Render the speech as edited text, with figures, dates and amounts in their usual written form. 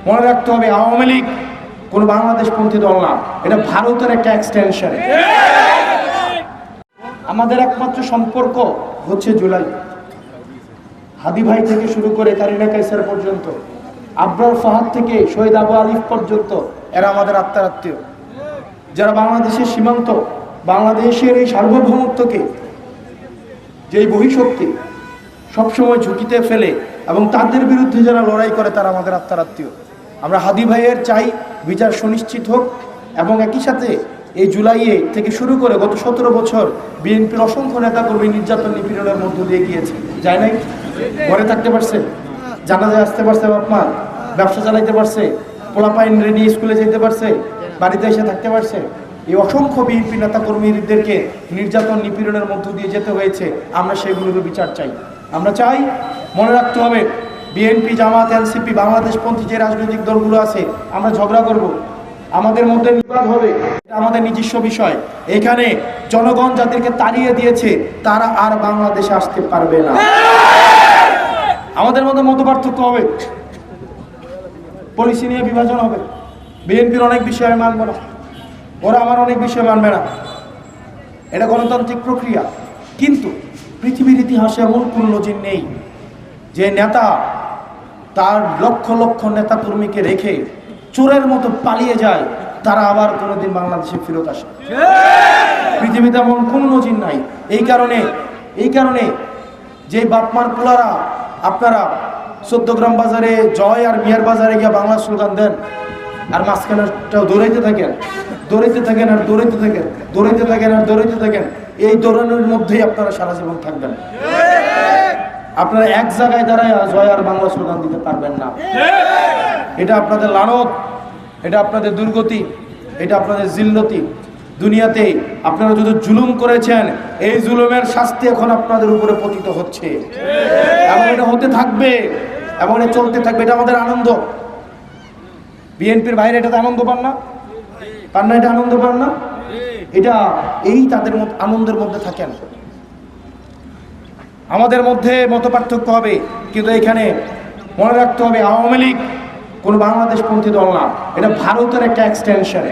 মনে রাখতে হবে আওয়ামী লীগ কোন বাংলাদেশপন্থী দল না, এটা ভারতের একটা এক্সটেনশন। আমাদের একমাত্র সম্পর্ক হচ্ছে জুলাই। হাদি ভাই থেকে শুরু করে কারিনা কাইসার পর্যন্ত, আবরার ফাহাদ থেকে শহীদ আবু আলিফ পর্যন্ত, এরা আমাদের আত্মার আত্মীয়, যারা বাংলাদেশের সীমান্ত, বাংলাদেশের এই সার্বভৌমত্বকে, যেই বহিঃশক্তি সবসময় ঝুঁকিতে ফেলে এবং তাদের বিরুদ্ধে যারা লড়াই করে, তারা আমাদের আত্মার আত্মীয়। আমরা হাদি ভাইয়ের চাই বিচার সুনিশ্চিত হোক, এবং একই সাথে এই জুলাইয়ে থেকে শুরু করে গত 17 বছর বিএনপির অসংখ্য নেতাকর্মী নির্যাতন নিপীড়নের মধ্য দিয়ে গিয়েছে, যায় নাই? ঘরে থাকতে পারছে, জানাজায় আসতে পারছে, বাপ মা ব্যবসা চালাইতে পারছে, পোলাপাইন নিয়ে স্কুলে যেতে পারছে, বাড়িতে এসে থাকতে পারছে। এই অসংখ্য বিএনপি নেতাকর্মীদেরকে নির্যাতন নিপীড়নের মধ্য দিয়ে যেতে হয়েছে। আমরা সেগুলোর বিচার চাই। আমরা চাই, মনে রাখতে হবে, বিএনপি, জামাত, এনসিপি, বাংলাদেশপন্থী যে রাজনৈতিক দলগুলো আছে, আমরা ঝগড়া করব, আমাদের মধ্যে বিবাদ হবে, এটা আমাদের নিজস্ব বিষয়। এখানে জনগণ যাদেরকে তাড়িয়ে দিয়েছে, তারা আর বাংলাদেশে আসতে পারবে না। আমাদের মধ্যে মতপার্থক্য হবে, পলিসি নিয়ে বিভাজন হবে। বিএনপির অনেক বিষয়ে মানব না, ওরা আমার অনেক বিষয় মানবে না, এটা গণতান্ত্রিক প্রক্রিয়া। কিন্তু পৃথিবীর ইতিহাসে এমন কোন নজির নেই যে নেতা তার লক্ষ লক্ষ নেতা কর্মীকে রেখে চোরের মতো পালিয়ে যায়, তারা আবার কোনোদিন বাংলাদেশে ফেরত আসে। পৃথিবীতে এমন কোন নজির নাই। এই কারণে যে বাপমার পোলারা আপনারা 14 গ্রাম বাজারে জয় আর মিয়ার বাজারে গিয়ে বাংলা স্লোগান দেন, আর মাঝখানেটাও দৌড়াইতে থাকেন, এই দৌড়ানোর মধ্যেই আপনারা সারা জীবন থাকবেন। আপনারা এক জায়গায় দাঁড়ায় জয় আর বাংলা স্লোগান দিতে পারবেন না। এটা আপনাদের লানত, এটা আপনাদের দুর্গতি, এটা আপনাদের জিল্লতি। দুনিয়াতে আপনারা যত জুলুম করেছেন, এই জুলুমের শাস্তি এখন আপনাদের উপরে পতিত হচ্ছে, এবং এটা হতে থাকবে, এবং এটা চলতে থাকবে। এটা আমাদের আনন্দ। বিএনপির বাইরে এটাতে আনন্দ পান না? এটা আনন্দ পান না? এটা তাদের আনন্দের মধ্যে থাকেন। আমাদের মধ্যে মতপার্থক্য হবে, কিন্তু এখানে মনে রাখতে হবে আওয়ামী লীগ কোন বাংলাদেশপন্থী দল না, এটা ভারতের একটা এক্সটেনশন।